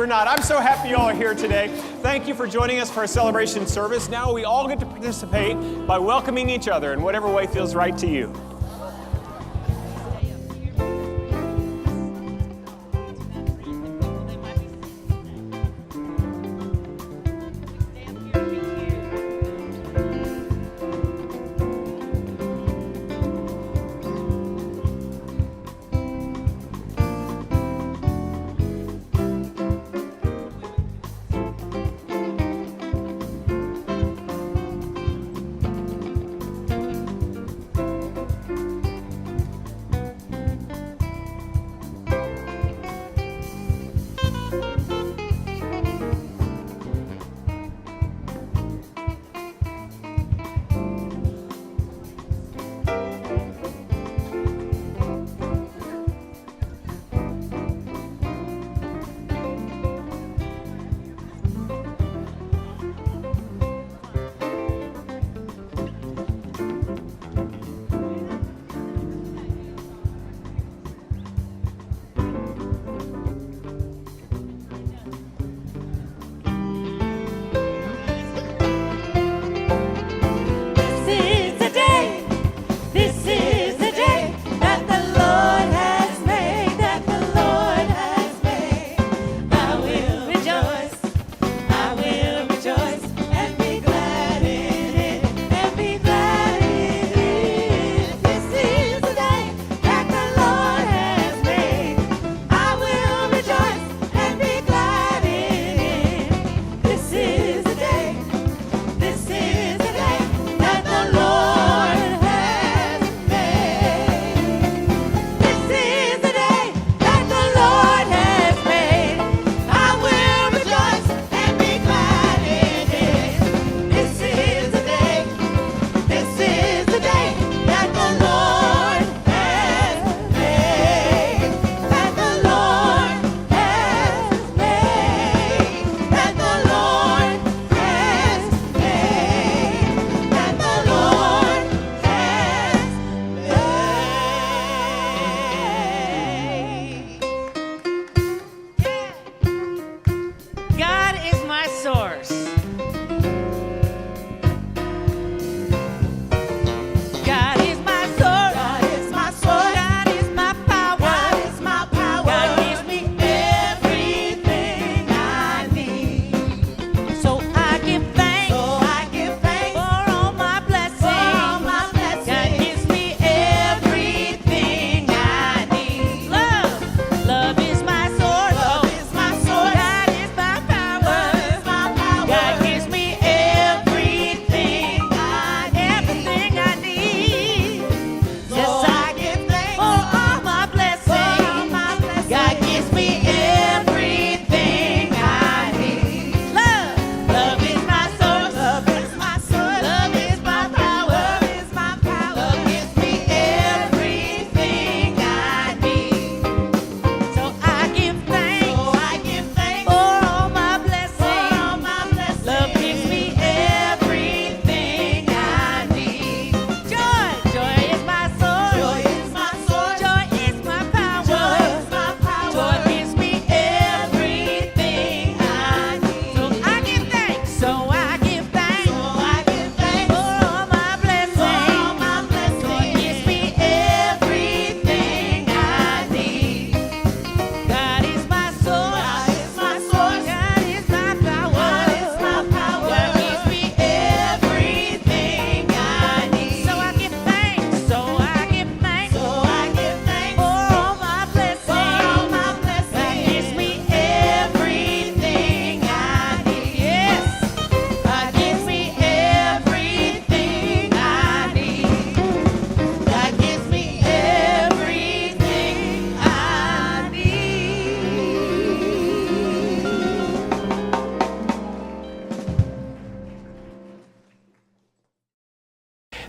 you're not. I'm so happy you all are here today. Thank you for joining us for our celebration service. Now we all get to participate by welcoming each other in whatever way feels right to you.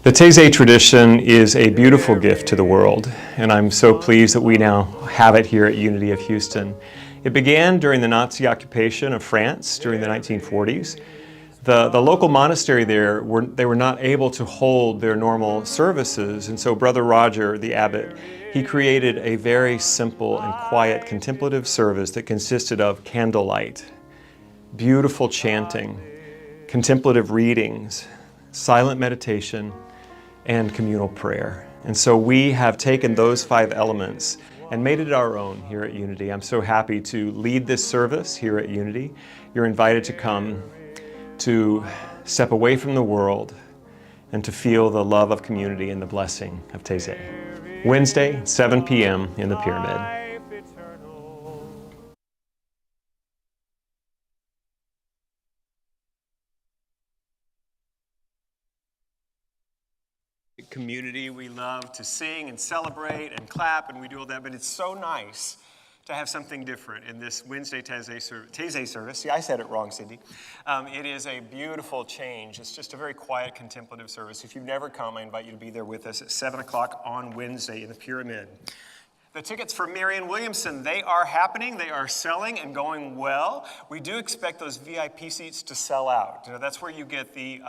The Taizé tradition is a beautiful gift to the world, and I'm so pleased that we now have it here at Unity of Houston. It began during the Nazi occupation of France during the 1940s. The local monastery there, they were not able to hold their normal services, and so Brother Roger, the abbot, he created a very simple and quiet contemplative service that consisted of candlelight, beautiful chanting, contemplative readings, silent meditation, and communal prayer. And so we have taken those 5 elements and made it our own here at Unity. I'm so happy to lead this service here at Unity. You're invited to come to step away from the world and to feel the love of community and the blessing of Taizé. Wednesday, 7 p.m. in the Pyramid. Community, we love to sing and celebrate and clap, and we do all that, but it's so nice to have something different in this Wednesday Taizé service. See, I said it wrong, Cindy. It is a beautiful change. It's just a very quiet contemplative service. If you've never come, I invite you to be there with us at 7 o'clock on Wednesday in the Pyramid. The tickets for Marianne Williamson, they are happening. They are selling and going well. We do expect those VIP seats to sell out. You know, that's where you get the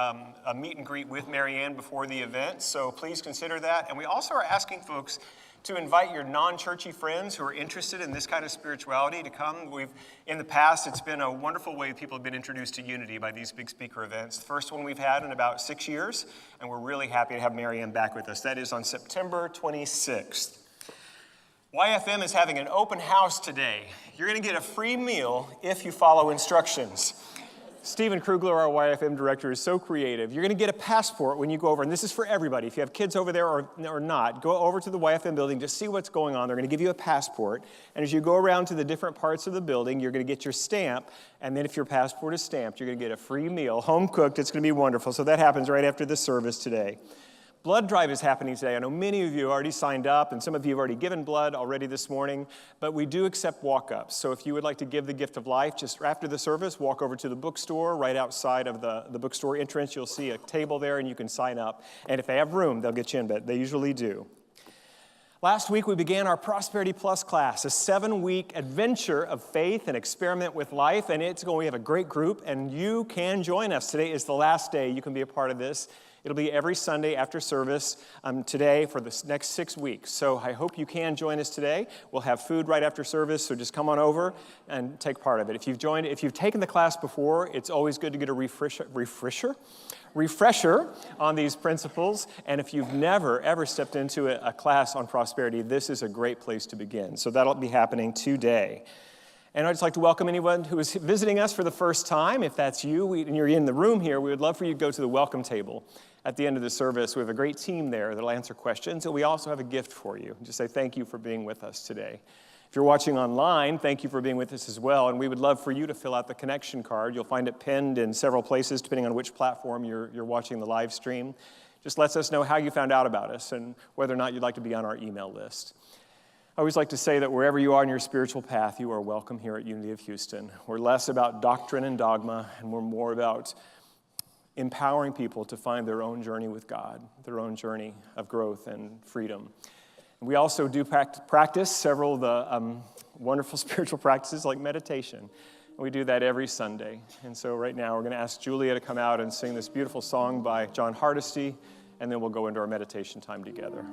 a meet and greet with Marianne before the event, so please consider that. And we also are asking folks to invite your non-churchy friends who are interested in this kind of spirituality to come. In the past, it's been a wonderful way people have been introduced to Unity by these big speaker events. The first one we've had in about 6 years, and we're really happy to have Marianne back with us. That is on September 26th. YFM is having an open house today. You're going to get a free meal if you follow instructions. Stephen Krugler, our YFM director, is so creative. You're going to get a passport when you go over, and this is for everybody. If you have kids over there or not, go over to the YFM building, just see what's going on. They're going to give you a passport, and as you go around to the different parts of the building, you're going to get your stamp, and then if your passport is stamped, you're going to get a free meal, home cooked. It's going to be wonderful. So that happens right after the service today. Blood drive is happening today. I know many of you already signed up, and some of you have already given blood already this morning, but we do accept walk-ups. So if you would like to give the gift of life, just after the service, walk over to the bookstore. Right outside of the bookstore entrance, you'll see a table there, and you can sign up. And if they have room, they'll get you in, but they usually do. Last week, we began our Prosperity Plus class, a 7-week adventure of faith and experiment with life, and we have a great group, and you can join us. Today is the last day you can be a part of this. It'll be every Sunday after service today for the next 6 weeks. So I hope you can join us today. We'll have food right after service, so just come on over and take part of it. If you've taken the class before, it's always good to get a refresher on these principles. And if you've never, ever stepped into a class on prosperity, this is a great place to begin. So that'll be happening today. And I'd just like to welcome anyone who is visiting us for the first time. If that's you and you're in the room here, we would love for you to go to the welcome table at the end of the service. We have a great team there that'll answer questions, and we also have a gift for you. Just say thank you for being with us today. If you're watching online, thank you for being with us as well, and we would love for you to fill out the connection card. You'll find it pinned in several places, depending on which platform you're watching the live stream. Just lets us know how you found out about us and whether or not you'd like to be on our email list. I always like to say that wherever you are in your spiritual path, you are welcome here at Unity of Houston. We're less about doctrine and dogma, and we're more about empowering people to find their own journey with God, their own journey of growth and freedom. We also do practice several of the wonderful spiritual practices like meditation. And we do that every Sunday. And so right now we're going to ask Julia to come out and sing this beautiful song by John Hardesty, and then we'll go into our meditation time together.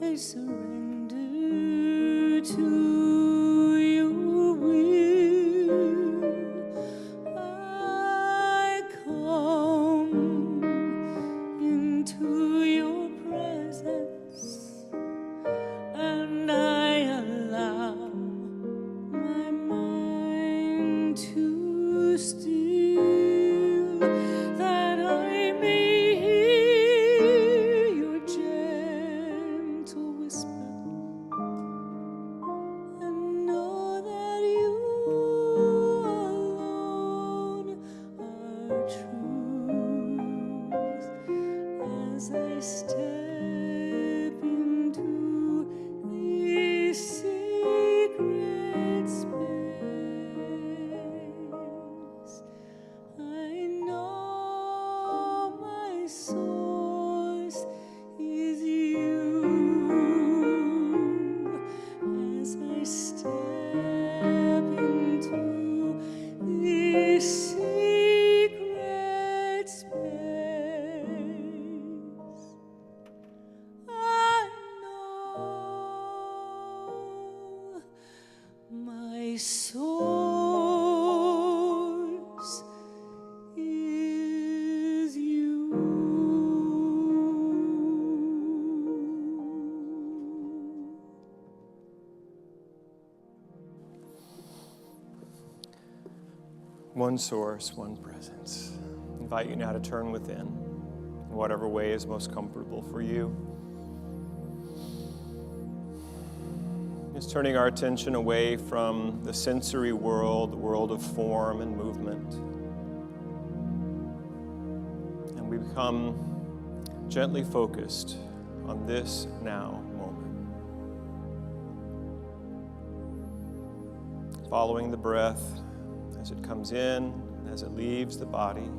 I surrender to your will. I come into your presence, and I allow my mind to still, that I may hear your gentle whisper One source, one presence. I invite you now to turn within in whatever way is most comfortable for you. Just turning our attention away from the sensory world, the world of form and movement. And we become gently focused on this now moment. Following the breath as it comes in and as it leaves the body.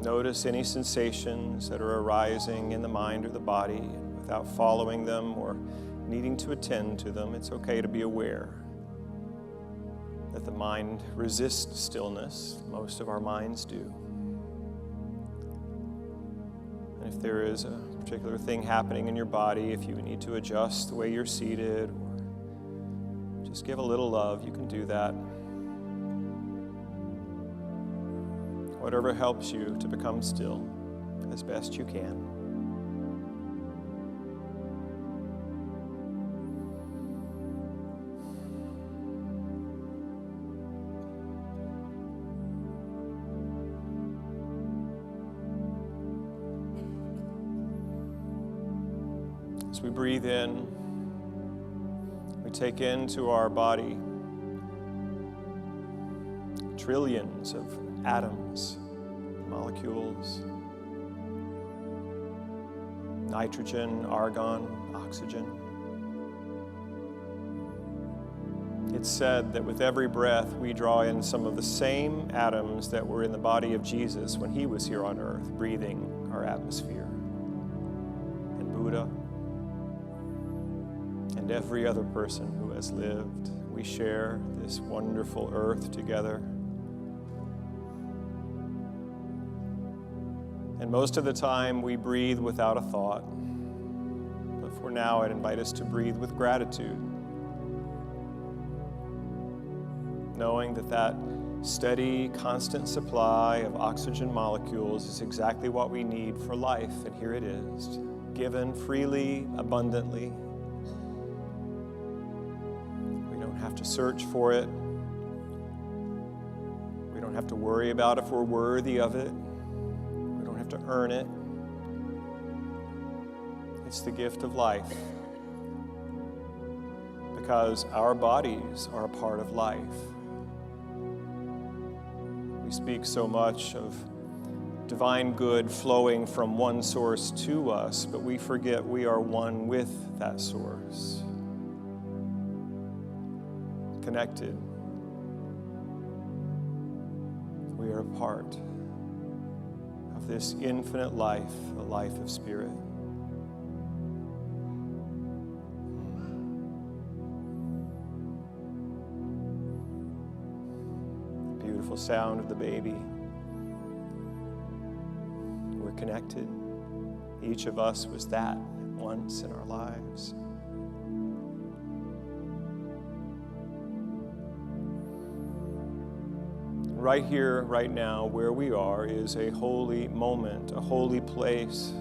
Notice any sensations that are arising in the mind or the body, and without following them or needing to attend to them, it's okay to be aware that the mind resists stillness. Most of our minds do. And if there is a particular thing happening in your body, if you need to adjust the way you're seated, or just give a little love, you can do that. Whatever helps you to become still as best you can. As we breathe in, we take into our body trillions of atoms, molecules, nitrogen, argon, oxygen. It's said that with every breath we draw in some of the same atoms that were in the body of Jesus when he was here on earth, breathing our atmosphere. And Buddha, and every other person who has lived, we share this wonderful earth together. And most of the time we breathe without a thought. But for now, I'd invite us to breathe with gratitude, knowing that that steady, constant supply of oxygen molecules is exactly what we need for life, and here it is, given freely, abundantly. We don't have to search for it. We don't have to worry about if we're worthy of it. We don't have to earn it. It's the gift of life, because our bodies are a part of life. We speak so much of divine good flowing from one source to us, but we forget we are one with that source. Connected. We are a part of this infinite life, the life of spirit. The beautiful sound of the baby. We're connected. Each of us was that once in our lives. Right here, right now, where we are is a holy moment, a holy place.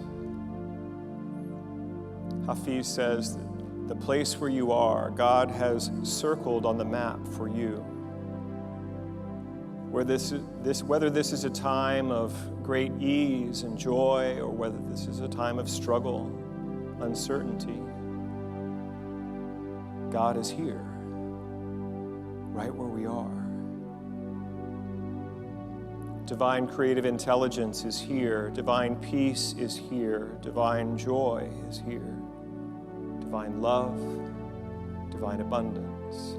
Hafiz says that the place where you are, God has circled on the map for you. Whether this is a time of great ease and joy, or whether this is a time of struggle, uncertainty, God is here, right where we are. Divine creative intelligence is here. Divine peace is here. Divine joy is here. Divine love, divine abundance,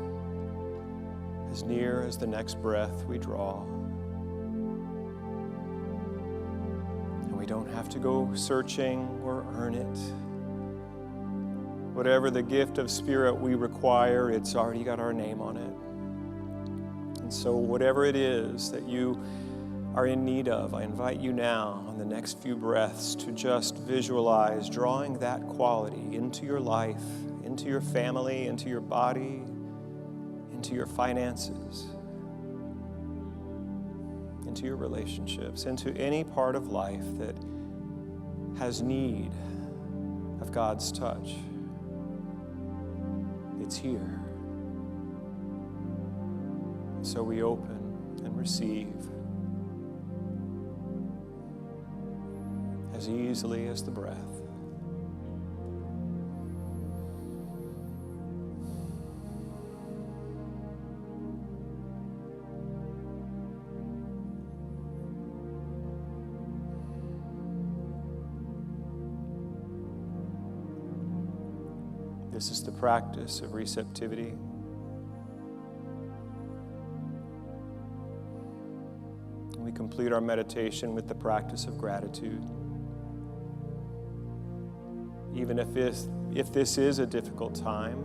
as near as the next breath we draw. And we don't have to go searching or earn it. Whatever the gift of spirit we require, it's already got our name on it. And so whatever it is that you are in need of, I invite you now on the next few breaths to just visualize drawing that quality into your life, into your family, into your body, into your finances, into your relationships, into any part of life that has need of God's touch. It's here. So we open and receive as easily as the breath. This is the practice of receptivity. We complete our meditation with the practice of gratitude. Even if this is a difficult time,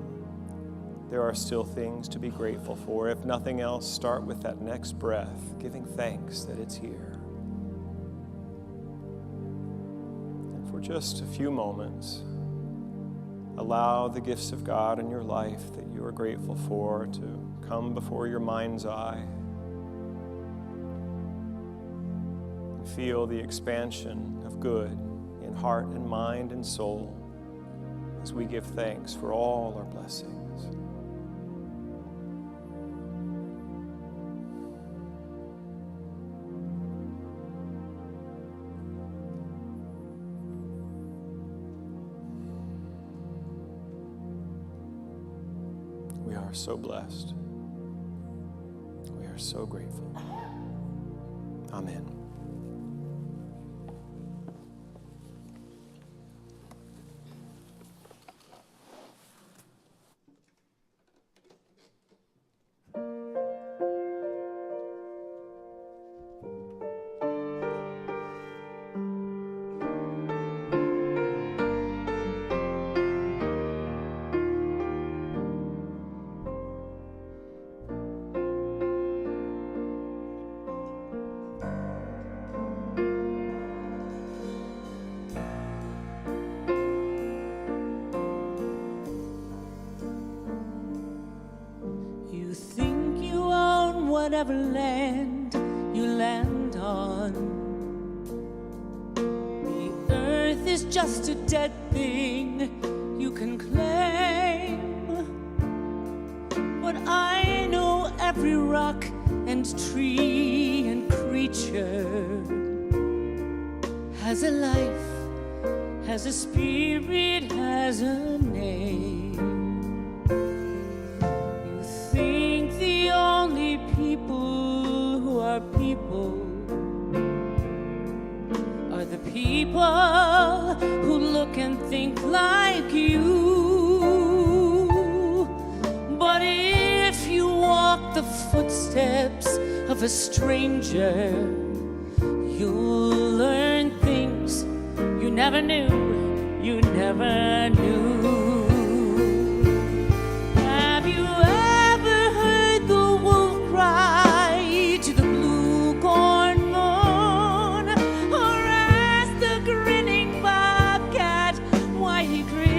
there are still things to be grateful for. If nothing else, start with that next breath, giving thanks that it's here. And for just a few moments, allow the gifts of God in your life that you are grateful for to come before your mind's eye. And feel the expansion of good in heart and mind and soul as we give thanks for all our blessings. We are so blessed. We are so grateful. Amen. Whatever land you land on, the earth is just a dead thing you can claim. But I know every rock and tree and creature has a life, has a spirit, has a name. You think the only people who are people are the people who look and think like you. But if you walk the footsteps of a stranger, you'll learn things you never knew, you never knew. Have you ever heard the wolf cry to the blue corn moon, or asked the grinning bobcat why he grinned?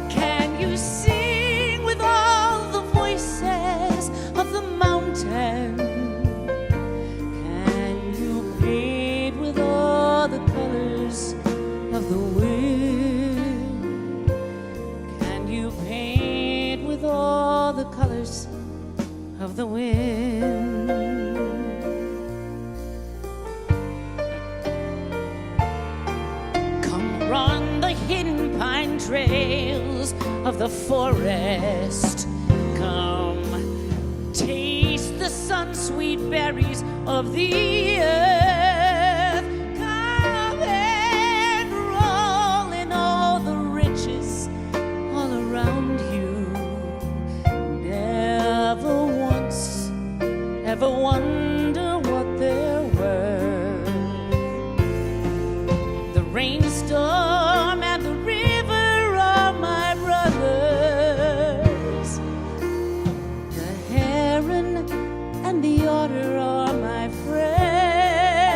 Can you sing with all the voices of the mountain? Can you paint with all the colors of the wind? Can you paint with all the colors of the wind? Come run the hidden pine trails of the forest. Come taste the sun-sweet berries of the earth. Come and roll in all the riches all around you. Never once ever wonder what they're worth. The rainstorm and the river are my brothers. The heron and the otter are my friends.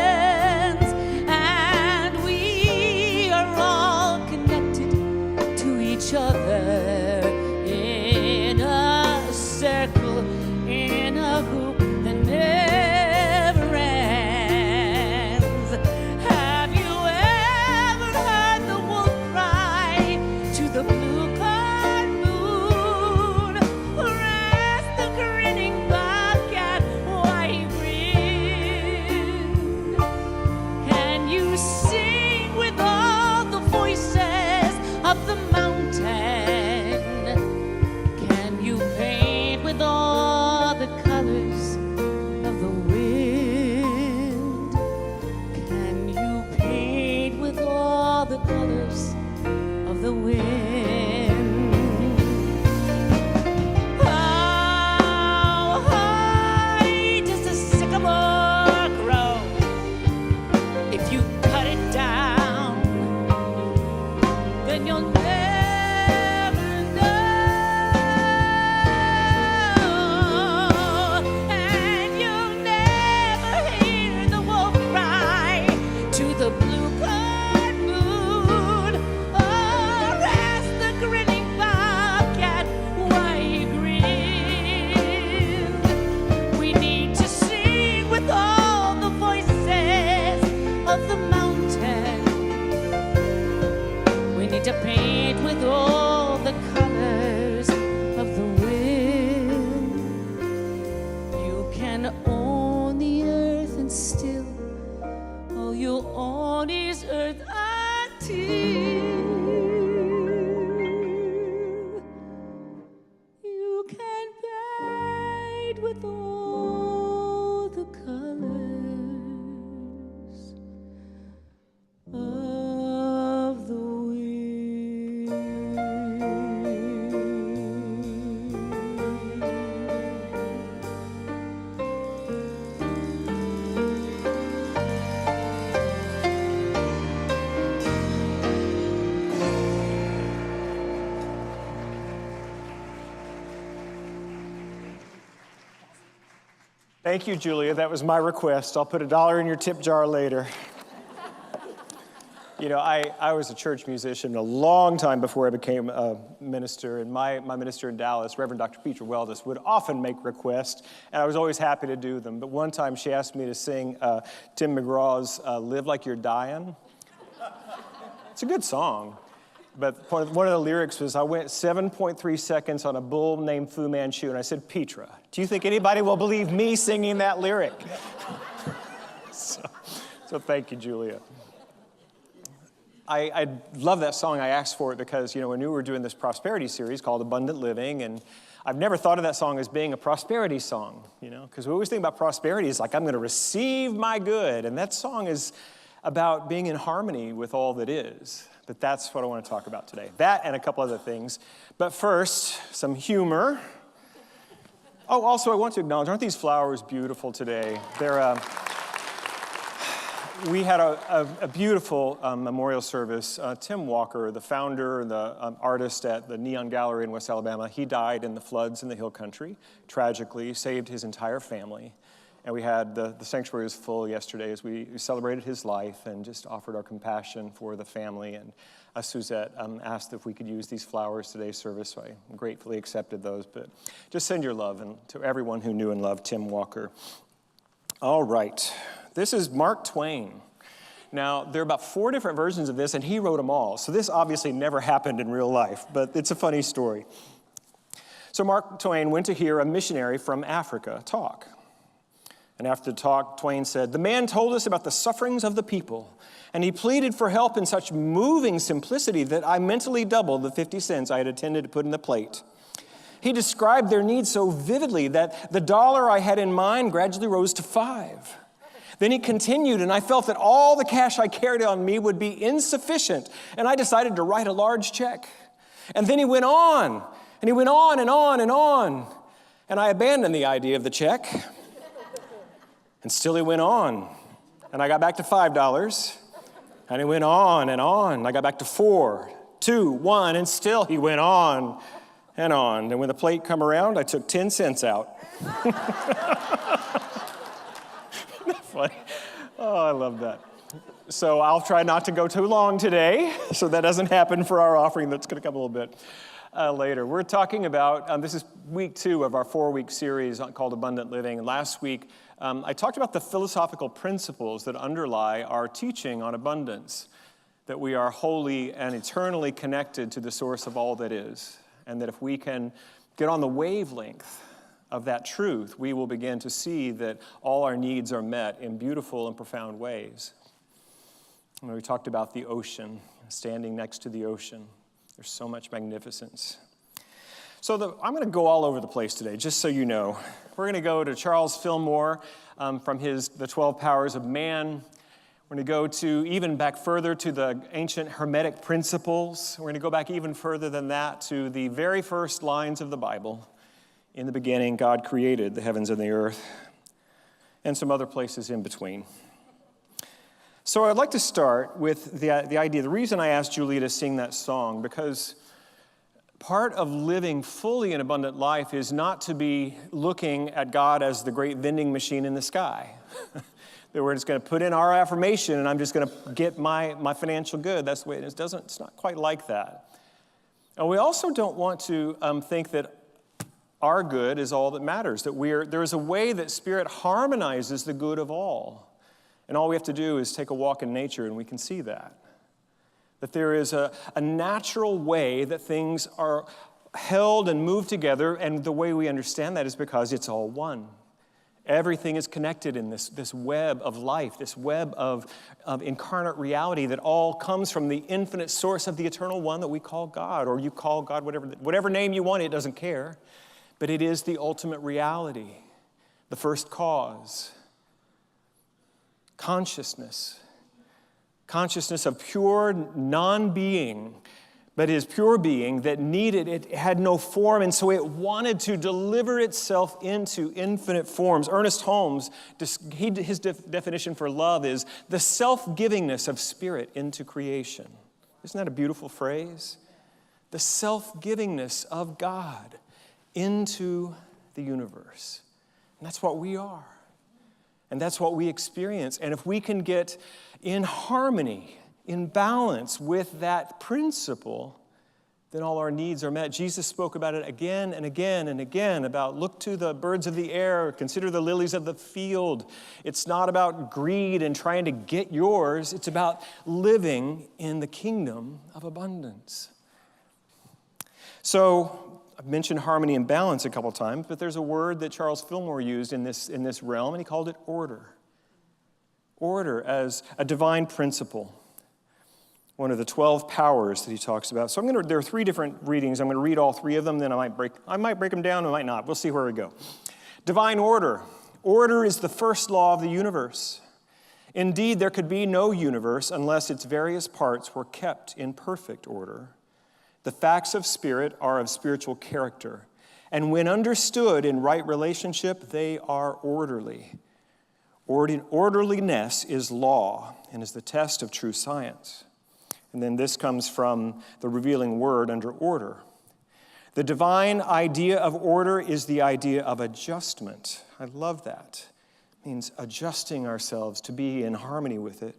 with all the colors of the wind. Thank you, Julia. That was my request. I'll put $1 in your tip jar later. You know, I was a church musician a long time before I became a minister, and my minister in Dallas, Reverend Dr. Petra Weldis, would often make requests, and I was always happy to do them. But one time she asked me to sing Tim McGraw's Live Like You're Dying. It's a good song, but one of the lyrics was, I went 7.3 seconds on a bull named Fu Manchu, and I said, Petra, do you think anybody will believe me singing that lyric? So thank you, Julia. I love that song. I asked for it because, you know, when we were doing this prosperity series called Abundant Living, and I've never thought of that song as being a prosperity song, you know, because we always think about prosperity as like, I'm going to receive my good, and that song is about being in harmony with all that is. But that's what I want to talk about today. That and a couple other things. But first, some humor. Oh, also, I want to acknowledge, aren't these flowers beautiful today? They're, we had a beautiful memorial service. Tim Walker, the founder, the artist at the Neon Gallery in West Alabama, he died in the floods in the Hill Country, tragically, saved his entire family. And we had, the sanctuary was full yesterday as we celebrated his life and just offered our compassion for the family. And Suzette asked if we could use these flowers today's service, so I gratefully accepted those. But just send your love to everyone who knew and loved Tim Walker. All right, this is Mark Twain. Now, there are about 4 different versions of this, and he wrote them all. So this obviously never happened in real life, but it's a funny story. So Mark Twain went to hear a missionary from Africa talk. And after the talk, Twain said, "The man told us about the sufferings of the people, and he pleaded for help in such moving simplicity that I mentally doubled the 50 cents I had intended to put in the plate. He described their needs so vividly that the $1 I had in mind gradually rose to 5. Then he continued, and I felt that all the cash I carried on me would be insufficient, and I decided to write a large check. And then he went on, and he went on and on and on, and I abandoned the idea of the check. And still he went on, and I got back to $5, and he went on and on. I got back to 4, 2, 1, and still he went on and on. And when the plate come around, I took 10 cents out." Funny. Oh, I love that. So I'll try not to go too long today, so that doesn't happen for our offering that's going to come a little bit later. We're talking about, this is week 2 of our 4-week series called Abundant Living. And last week, I talked about the philosophical principles that underlie our teaching on abundance, that we are wholly and eternally connected to the source of all that is, and that if we can get on the wavelength of that truth, we will begin to see that all our needs are met in beautiful and profound ways. And we talked about the ocean, standing next to the ocean. There's so much magnificence. So I'm going to go all over the place today, just so you know. We're going to go to Charles Fillmore from The 12 Powers of Man. We're going to go to even back further to the ancient Hermetic principles. We're going to go back even further than that to the very first lines of the Bible. In the beginning, God created the heavens and the earth, and some other places in between. So I'd like to start with the idea, the reason I asked Julia to sing that song, because part of living fully an abundant life is not to be looking at God as the great vending machine in the sky. That we're just going to put in our affirmation and I'm just going to get my financial good. That's the way it is. It's not quite like that. And we also don't want to think that our good is all that matters, that there is a way that Spirit harmonizes the good of all. And all we have to do is take a walk in nature and we can see that. That there is a natural way that things are held and moved together, and the way we understand that is because it's all one. Everything is connected in this web of life, this web of incarnate reality that all comes from the infinite source of the eternal one that we call God, or you call God whatever name you want, it doesn't care. But it is the ultimate reality. the first cause, consciousness of pure non-being, but is pure being that needed, it had no form, and so it wanted to deliver itself into infinite forms. Ernest Holmes, his definition for love is the self-givingness of spirit into creation. Isn't that a beautiful phrase? The self-givingness of God into the universe. And that's what we are. And that's what we experience. And if we can get in harmony, in balance with that principle, then all our needs are met. Jesus spoke about it again and again and again, about look to the birds of the air, consider the lilies of the field. It's not about greed and trying to get yours. It's about living in the kingdom of abundance. So I've mentioned harmony and balance a couple times, but there's a word that Charles Fillmore used in this realm, and he called it order. Order as a divine principle. One of the 12 powers that he talks about. So there are 3 different readings. I'm going to read all 3 of them, then I might break them down, I might not. We'll see where we go. Divine order. Order is the first law of the universe. Indeed, there could be no universe unless its various parts were kept in perfect order. The facts of spirit are of spiritual character, and when understood in right relationship, they are orderly. Orderliness is law and is the test of true science. And then this comes from the revealing word under order. The divine idea of order is the idea of adjustment. I love that. It means adjusting ourselves to be in harmony with it.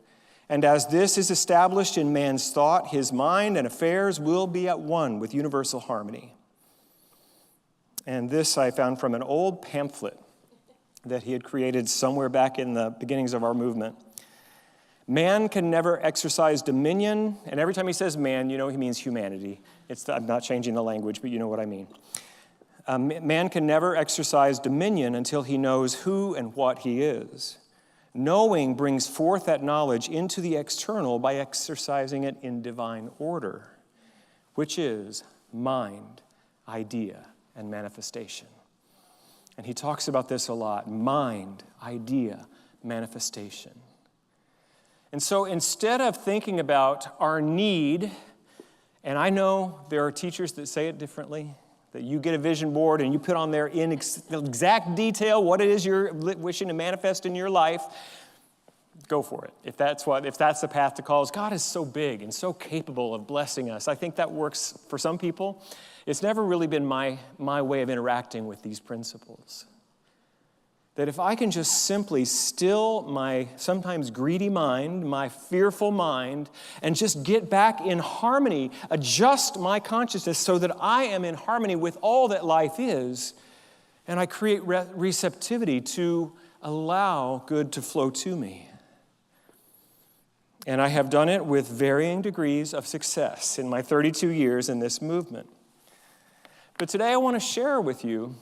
And as this is established in man's thought, his mind and affairs will be at one with universal harmony. And this I found from an old pamphlet that he had created somewhere back in the beginnings of our movement. Man can never exercise dominion, and every time he says man, he means humanity. I'm not changing the language, but you know what I mean. Man can never exercise dominion until he knows who and what he is. Knowing brings forth that knowledge into the external by exercising it in divine order, which is mind, idea, and manifestation. And he talks about this a lot. Mind, idea, manifestation. And so instead of thinking about our need, and I know there are teachers that say it differently, that you get a vision board and you put on there in exact detail what it is you're wishing to manifest in your life, go for it. If that's the path to call. God is so big and so capable of blessing us. I think that works for some people. It's never really been my way of interacting with these principles. That if I can just simply still my sometimes greedy mind, my fearful mind, and just get back in harmony, adjust my consciousness so that I am in harmony with all that life is, and I create receptivity to allow good to flow to me. And I have done it with varying degrees of success in my 32 years in this movement. But today I want to share with you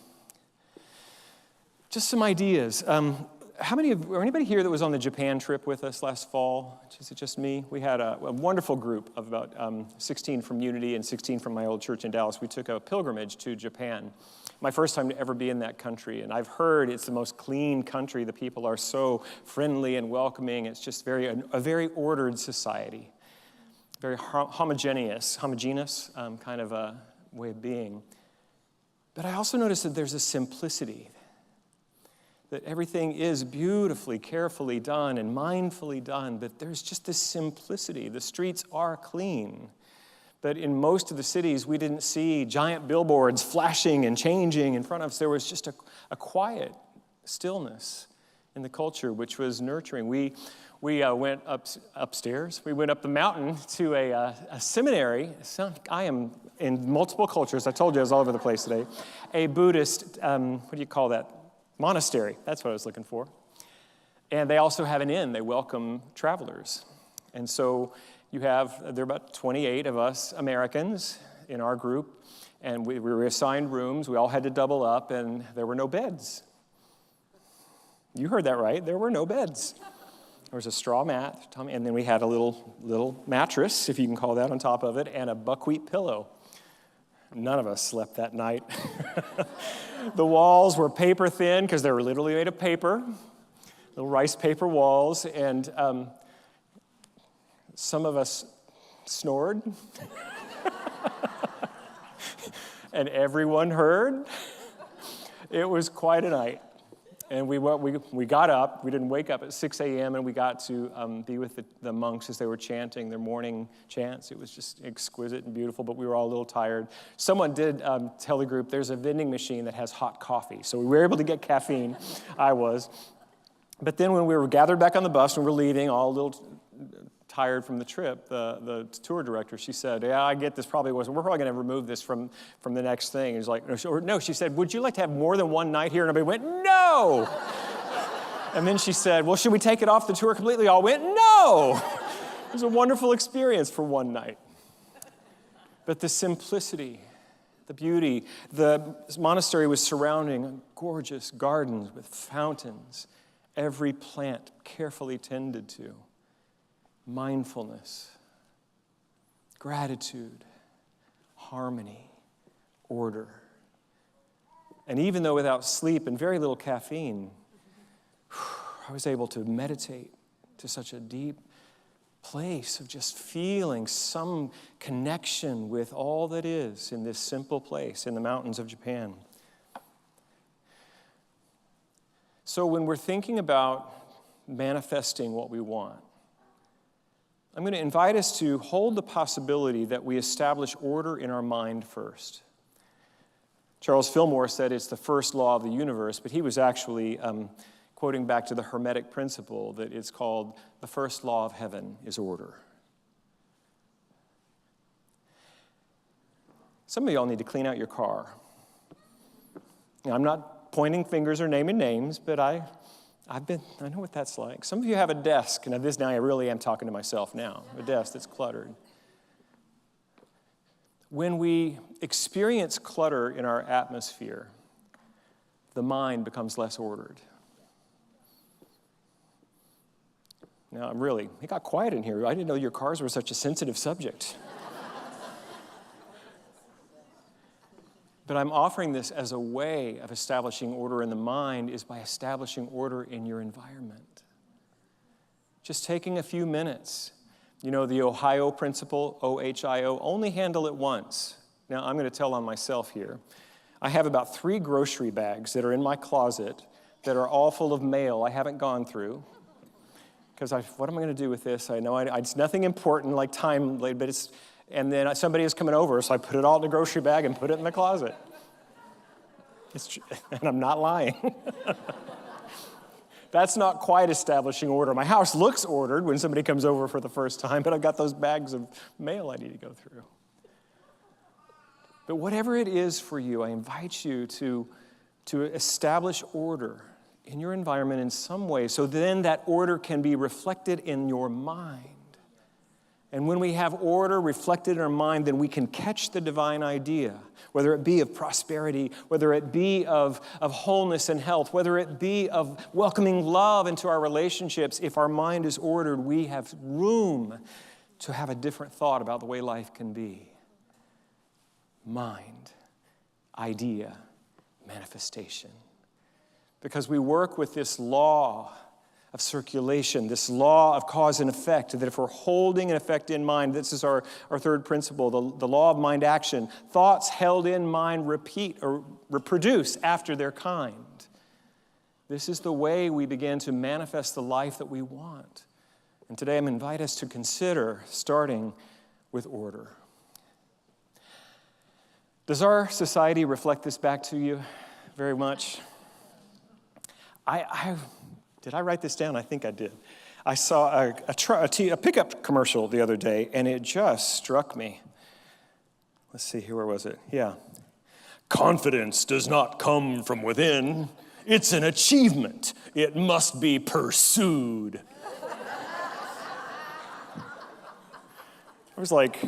just some ideas. Anybody here that was on the Japan trip with us last fall? Is it just me? We had a wonderful group of about 16 from Unity and 16 from my old church in Dallas. We took a pilgrimage to Japan. My first time to ever be in that country. And I've heard it's the most clean country. The people are so friendly and welcoming. It's just a very ordered society. Very homogeneous kind of a way of being. But I also noticed that there's a simplicity, that everything is beautifully, carefully done and mindfully done, but there's just this simplicity. The streets are clean. But in most of the cities, we didn't see giant billboards flashing and changing in front of us. There was just a quiet stillness in the culture, which was nurturing. We went upstairs. We went up the mountain to a seminary. I am in multiple cultures. I told you I was all over the place today. A Buddhist, what do you call that? Monastery. That's what I was looking for. And they also have an inn. They welcome travelers. And so there are about 28 of us Americans in our group, and we were assigned rooms. We all had to double up, and there were no beds. You heard that right. There were no beds. There was a straw mat, and then we had a little mattress, if you can call that, on top of it, and a buckwheat pillow. None of us slept that night. The walls were paper thin because they were literally made of paper, little rice paper walls, and some of us snored, and everyone heard. It was quite a night. And we got up. We didn't wake up at 6 a.m., and we got to be with the monks as they were chanting their morning chants. It was just exquisite and beautiful, but we were all a little tired. Someone did tell the group there's a vending machine that has hot coffee, so we were able to get caffeine. I was. But then when we were gathered back on the bus and we're leaving, all a little tired from the trip, the tour director, she said, yeah, I get this we're probably going to remove this from the next thing. He's like, no, she said, would you like to have more than one night here? And everybody went, no. And then she said, well, should we take it off the tour completely? All went, no. It was a wonderful experience for one night. But the simplicity, the beauty, the monastery was surrounding gorgeous gardens with fountains, every plant carefully tended to. Mindfulness, gratitude, harmony, order. And even though without sleep and very little caffeine, I was able to meditate to such a deep place of just feeling some connection with all that is in this simple place in the mountains of Japan. So when we're thinking about manifesting what we want, I'm going to invite us to hold the possibility that we establish order in our mind first. Charles Fillmore said it's the first law of the universe, but he was actually quoting back to the Hermetic principle that it's called the first law of heaven is order. Some of y'all need to clean out your car. Now, I'm not pointing fingers or naming names, but I know what that's like. Some of you have a desk, and now I really am talking to myself now, a desk that's cluttered. When we experience clutter in our atmosphere, the mind becomes less ordered. Now, it got quiet in here. I didn't know your cars were such a sensitive subject. But I'm offering this as a way of establishing order in the mind is by establishing order in your environment. Just taking a few minutes. You know, the Ohio principle, OHIO, only handle it once. Now, I'm going to tell on myself here. I have about 3 grocery bags that are in my closet that are all full of mail I haven't gone through. Because what am I going to do with this? I know it's nothing important like time, but it's... And then somebody is coming over, so I put it all in the grocery bag and put it in the closet. And I'm not lying. That's not quite establishing order. My house looks ordered when somebody comes over for the first time, but I've got those bags of mail I need to go through. But whatever it is for you, I invite you to establish order in your environment in some way, so then that order can be reflected in your mind. And when we have order reflected in our mind, then we can catch the divine idea, whether it be of prosperity, whether it be of wholeness and health, whether it be of welcoming love into our relationships. If our mind is ordered, we have room to have a different thought about the way life can be. Mind, idea, manifestation. Because we work with this law of circulation, this law of cause and effect, that if we're holding an effect in mind, this is our third principle, the law of mind action. Thoughts held in mind repeat or reproduce after their kind. This is the way we begin to manifest the life that we want. And today I'm inviting us to consider starting with order. Does our society reflect this back to you very much? Did I write this down? I think I did. I saw a pickup commercial the other day, and it just struck me. Let's see here, where was it? Yeah. Confidence does not come from within. It's an achievement. It must be pursued. I was like,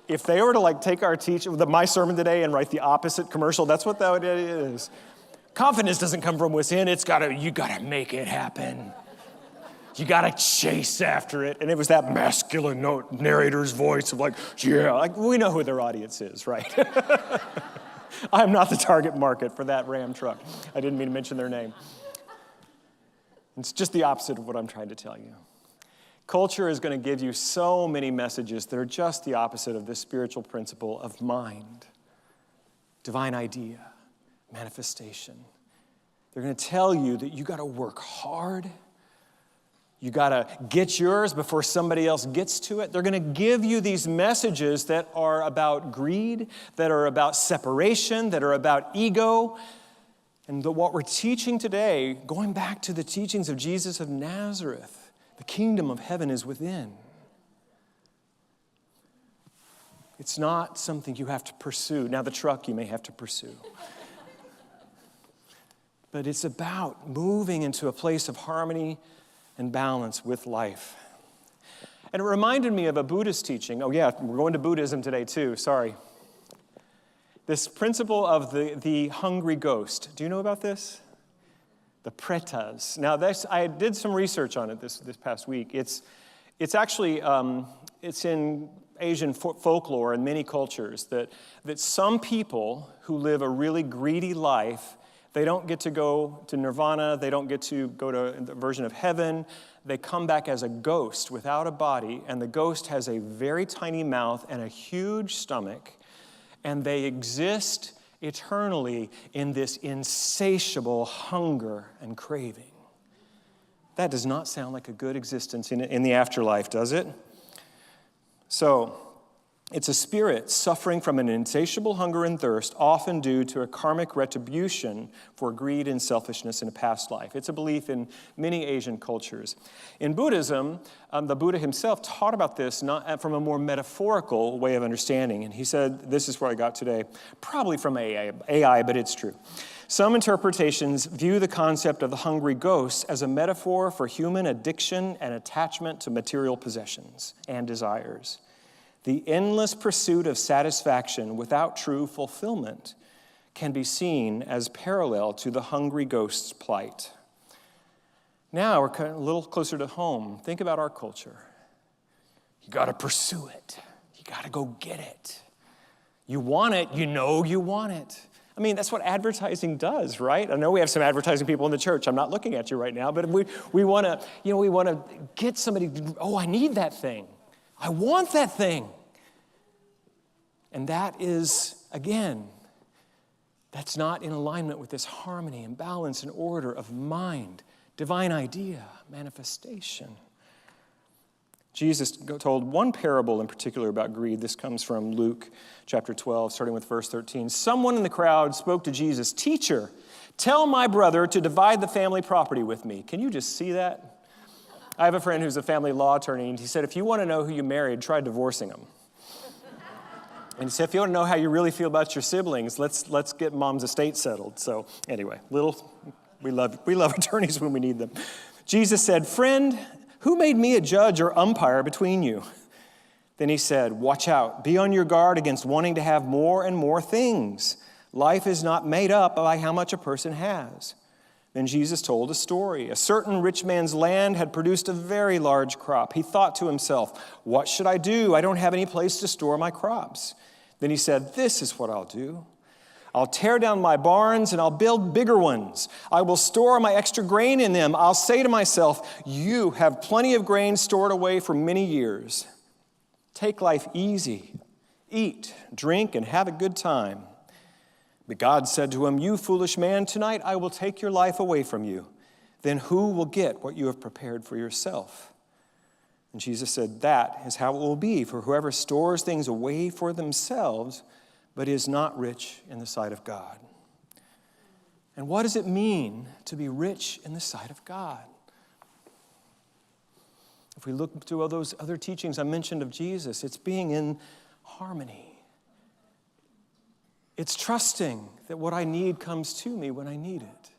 if they were to take our my sermon today and write the opposite commercial, that's what that is. Confidence doesn't come from within. You gotta make it happen. You got to chase after it. And it was that masculine note, narrator's voice of like, yeah, like we know who their audience is, right? I'm not the target market for that Ram truck. I didn't mean to mention their name. It's just the opposite of what I'm trying to tell you. Culture is going to give you so many messages that are just the opposite of this spiritual principle of mind, divine idea, manifestation. They're going to tell you that you got to work hard. You got to get yours before somebody else gets to it. They're going to give you these messages that are about greed, that are about separation, that are about ego. And what we're teaching today, going back to the teachings of Jesus of Nazareth, the kingdom of heaven is within. It's not something you have to pursue. Now, the truck you may have to pursue. But it's about moving into a place of harmony and balance with life. And it reminded me of a Buddhist teaching. Oh yeah, we're going to Buddhism today too, sorry. This principle of the hungry ghost. Do you know about this? The pretas. Now, I did some research on it this past week. It's actually, it's in Asian folklore and many cultures that some people who live a really greedy life, they don't get to go to nirvana, they don't get to go to the version of heaven. They come back as a ghost without a body, and the ghost has a very tiny mouth and a huge stomach, and they exist eternally in this insatiable hunger and craving. That does not sound like a good existence in the afterlife, does it? So, it's a spirit suffering from an insatiable hunger and thirst, often due to a karmic retribution for greed and selfishness in a past life. It's a belief in many Asian cultures. In Buddhism, the Buddha himself taught about this not from a more metaphorical way of understanding. And he said, this is where I got today, probably from AI, but it's true. Some interpretations view the concept of the hungry ghost as a metaphor for human addiction and attachment to material possessions and desires. The endless pursuit of satisfaction without true fulfillment can be seen as parallel to the hungry ghost's plight. Now we're a little closer to home. Think about our culture. You got to pursue it. You got to go get it. You want it, you know you want it. I mean, that's what advertising does, right? I know we have some advertising people in the church. I'm not looking at you right now, but we want to get somebody, oh, I need that thing. I want that thing. And that is, again, that's not in alignment with this harmony and balance and order of mind, divine idea, manifestation. Jesus told one parable in particular about greed. This comes from Luke chapter 12, starting with verse 13. Someone in the crowd spoke to Jesus, "Teacher, tell my brother to divide the family property with me." Can you just see that? I have a friend who's a family law attorney, and he said, if you want to know who you married, try divorcing them. And he said, if you want to know how you really feel about your siblings, let's get mom's estate settled. So anyway, we love attorneys when we need them. Jesus said, "Friend, who made me a judge or umpire between you?" Then he said, "Watch out. Be on your guard against wanting to have more and more things. Life is not made up by how much a person has." Then Jesus told a story. A certain rich man's land had produced a very large crop. He thought to himself, "What should I do? I don't have any place to store my crops." Then he said, "This is what I'll do. I'll tear down my barns and I'll build bigger ones. I will store my extra grain in them. I'll say to myself, you have plenty of grain stored away for many years. Take life easy. Eat, drink, and have a good time." But God said to him, "You foolish man, tonight I will take your life away from you. Then who will get what you have prepared for yourself?" And Jesus said, "That is how it will be for whoever stores things away for themselves, but is not rich in the sight of God." And what does it mean to be rich in the sight of God? If we look to all those other teachings I mentioned of Jesus, it's being in harmony. It's trusting that what I need comes to me when I need it.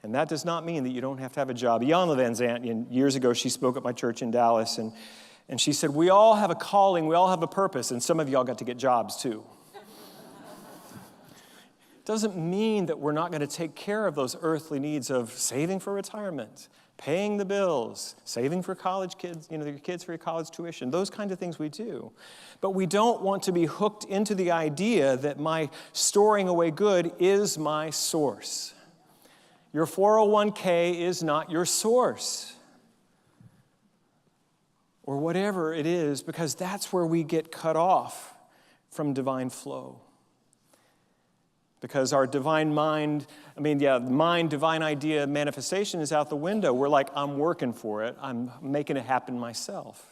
And that does not mean that you don't have to have a job. Iyanla Van Zandt, years ago, she spoke at my church in Dallas, and she said, we all have a calling, we all have a purpose, and some of y'all got to get jobs too. Doesn't mean that we're not going to take care of those earthly needs of saving for retirement, paying the bills, saving for college kids, your kids for your college tuition, those kinds of things we do. But we don't want to be hooked into the idea that my storing away good is my source. Your 401k is not your source. Or whatever it is, because that's where we get cut off from divine flow. Because our divine mind, divine idea manifestation is out the window. We're like, I'm working for it. I'm making it happen myself.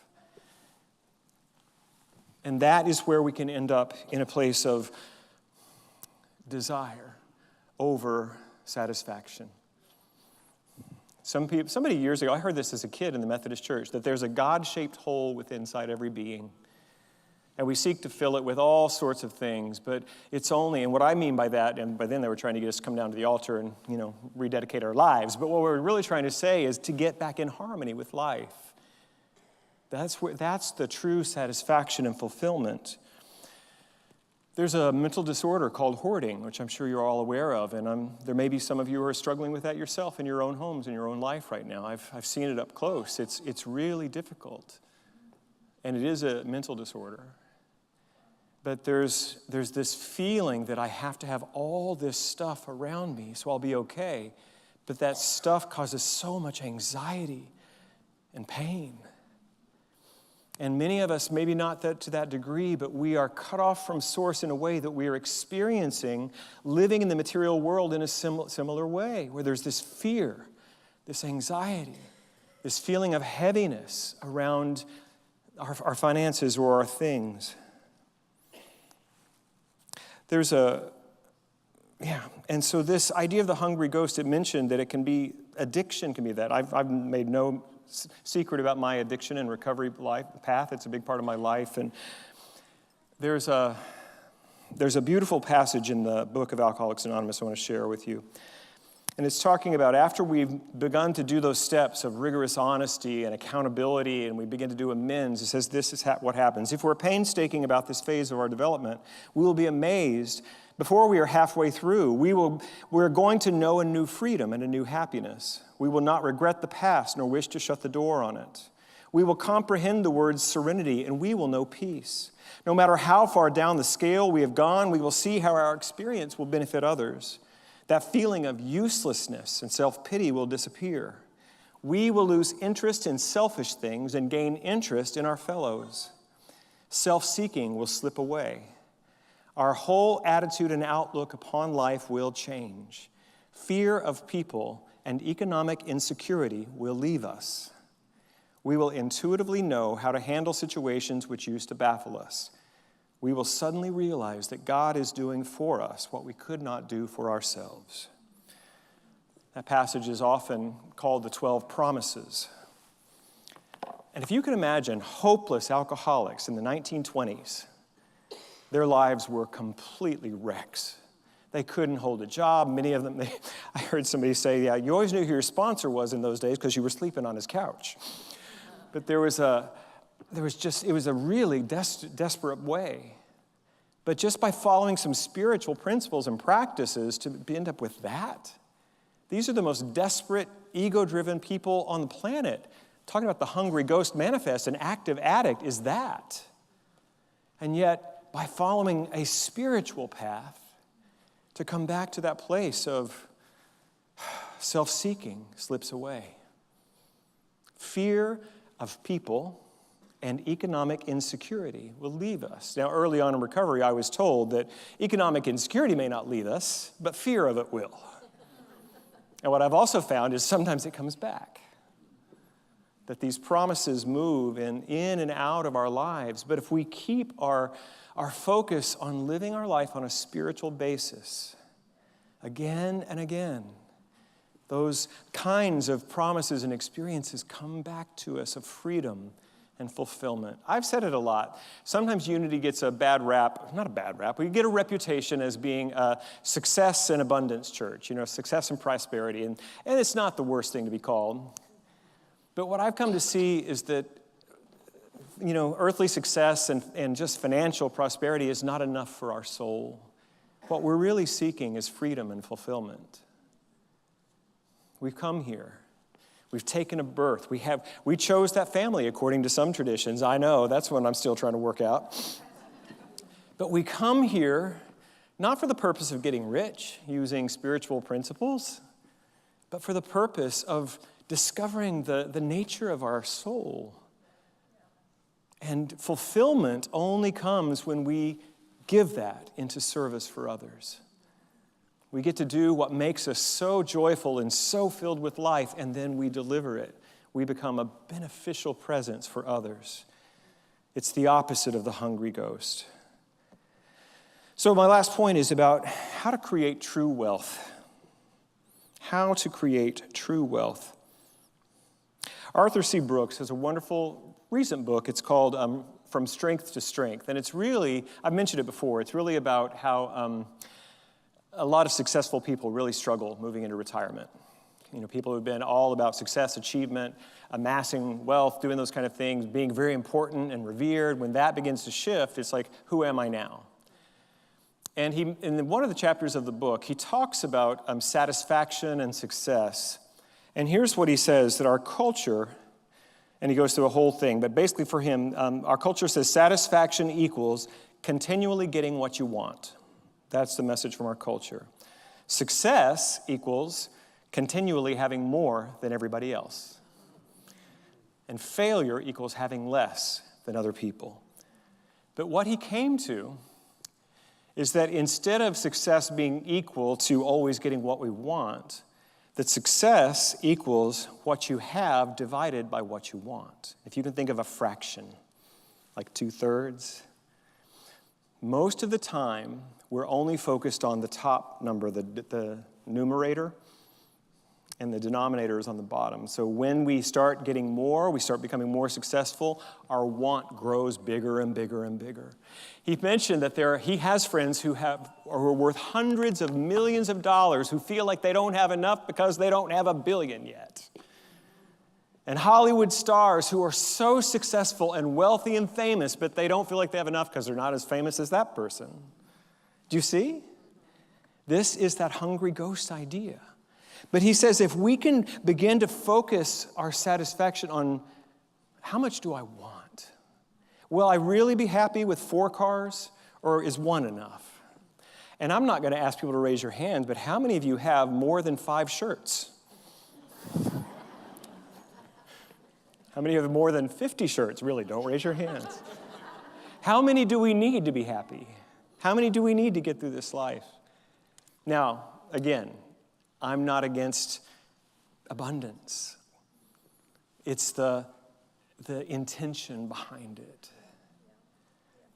And that is where we can end up in a place of desire over satisfaction. Somebody years ago, I heard this as a kid in the Methodist Church, that there's a God-shaped hole within inside every being. And we seek to fill it with all sorts of things, but it's only, and what I mean by that, and by then they were trying to get us to come down to the altar and, rededicate our lives, but what we're really trying to say is to get back in harmony with life. That's the true satisfaction and fulfillment. There's a mental disorder called hoarding, which I'm sure you're all aware of, and there may be some of you who are struggling with that yourself in your own homes, in your own life right now. I've seen it up close. It's really difficult, and it is a mental disorder. But there's this feeling that I have to have all this stuff around me so I'll be okay. But that stuff causes so much anxiety and pain. And many of us, maybe not to that degree, but we are cut off from source in a way that we are experiencing living in the material world in a similar way, where there's this fear, this anxiety, this feeling of heaviness around our finances or our things. And so this idea of the hungry ghost, it mentioned that it can be, addiction can be that. I've made no secret about my addiction and recovery path. It's a big part of my life. And there's a beautiful passage in the book of Alcoholics Anonymous I want to share with you. And it's talking about after we've begun to do those steps of rigorous honesty and accountability and we begin to do amends, it says this is what happens. If we're painstaking about this phase of our development, we will be amazed. Before we are halfway through, we're going to know a new freedom and a new happiness. We will not regret the past nor wish to shut the door on it. We will comprehend the words serenity and we will know peace. No matter how far down the scale we have gone, we will see how our experience will benefit others. That feeling of uselessness and self-pity will disappear. We will lose interest in selfish things and gain interest in our fellows. Self-seeking will slip away. Our whole attitude and outlook upon life will change. Fear of people and economic insecurity will leave us. We will intuitively know how to handle situations which used to baffle us. We will suddenly realize that God is doing for us what we could not do for ourselves. That passage is often called the 12 Promises. And if you can imagine hopeless alcoholics in the 1920s, their lives were completely wrecks. They couldn't hold a job. Many of them, I heard somebody say, yeah, you always knew who your sponsor was in those days because you were sleeping on his couch. But it was a really desperate way. But just by following some spiritual principles and practices to end up with that, these are the most desperate, ego-driven people on the planet. Talking about the hungry ghost manifest, an active addict is that. And yet, by following a spiritual path, to come back to that place of self-seeking slips away. Fear of people and economic insecurity will leave us. Now, early on in recovery, I was told that economic insecurity may not leave us, but fear of it will. And what I've also found is sometimes it comes back. That these promises move in and out of our lives. But if we keep our focus on living our life on a spiritual basis, again and again, those kinds of promises and experiences come back to us of freedom and fulfillment. I've said it a lot. Sometimes Unity gets a bad rap, not a bad rap, we get a reputation as being a success and abundance church, success and prosperity. And it's not the worst thing to be called. But what I've come to see is that, earthly success and just financial prosperity is not enough for our soul. What we're really seeking is freedom and fulfillment. We've come here. We've taken a birth. We chose that family according to some traditions. I know, that's one I'm still trying to work out. But we come here not for the purpose of getting rich using spiritual principles, but for the purpose of discovering the nature of our soul. And fulfillment only comes when we give that into service for others. We get to do what makes us so joyful and so filled with life, and then we deliver it. We become a beneficial presence for others. It's the opposite of the hungry ghost. So my last point is about how to create true wealth. How to create true wealth. Arthur C. Brooks has a wonderful recent book. It's called From Strength to Strength. And it's really, I've mentioned it before, it's really about how a lot of successful people really struggle moving into retirement. You know, people who've been all about success, achievement, amassing wealth, doing those kind of things, being very important and revered. When that begins to shift, it's like, who am I now? And in one of the chapters of the book, he talks about satisfaction and success. And here's what he says, that our culture, and he goes through a whole thing, but basically for him, our culture says satisfaction equals continually getting what you want. That's the message from our culture. Success equals continually having more than everybody else. And failure equals having less than other people. But what he came to is that instead of success being equal to always getting what we want, that success equals what you have divided by what you want. If you can think of a fraction, like 2/3, most of the time, we're only focused on the top number, the numerator, and the denominator is on the bottom. So when we start getting more, we start becoming more successful, our want grows bigger and bigger and bigger. He mentioned that he has friends who are worth hundreds of millions of dollars who feel like they don't have enough because they don't have $1 billion yet. And Hollywood stars who are so successful and wealthy and famous, but they don't feel like they have enough because they're not as famous as that person. Do you see? This is that hungry ghost idea. But he says if we can begin to focus our satisfaction on how much do I want? Will I really be happy with 4 cars, or is 1 enough? And I'm not going to ask people to raise your hands, but how many of you have more than 5 shirts? How many have more than 50 shirts? Really, don't raise your hands. How many do we need to be happy? How many do we need to get through this life? Now, again, I'm not against abundance. It's the intention behind it.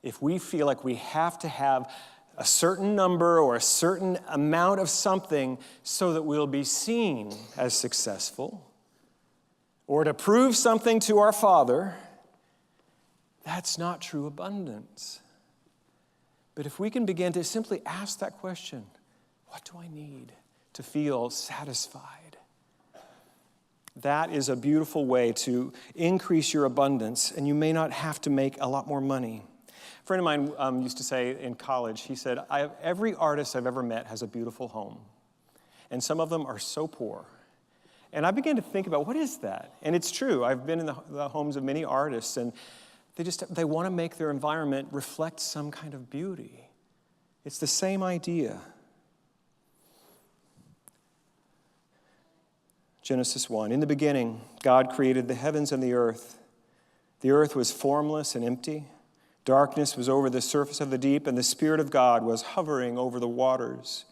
If we feel like we have to have a certain number or a certain amount of something so that we'll be seen as successful, or to prove something to our Father, that's not true abundance. But if we can begin to simply ask that question, what do I need to feel satisfied? That is a beautiful way to increase your abundance, and you may not have to make a lot more money. A friend of mine used to say in college, he said, every artist I've ever met has a beautiful home, and some of them are so poor. And I began to think about, what is that? And it's true. I've been in the homes of many artists, and they want to make their environment reflect some kind of beauty. It's the same idea. Genesis 1, in the beginning, God created the heavens and the earth. The earth was formless and empty. Darkness was over the surface of the deep, and the Spirit of God was hovering over the waters.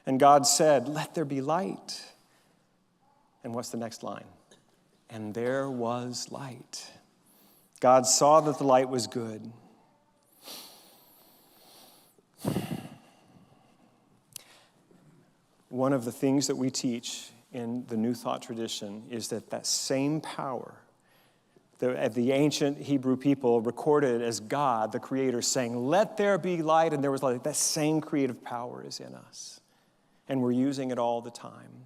And God said, let there be light. And what's the next line? And there was light. God saw that the light was good. One of the things that we teach in the New Thought tradition is that same power, the ancient Hebrew people recorded as God, the Creator, saying, let there be light, and there was light. That same creative power is in us. And we're using it all the time.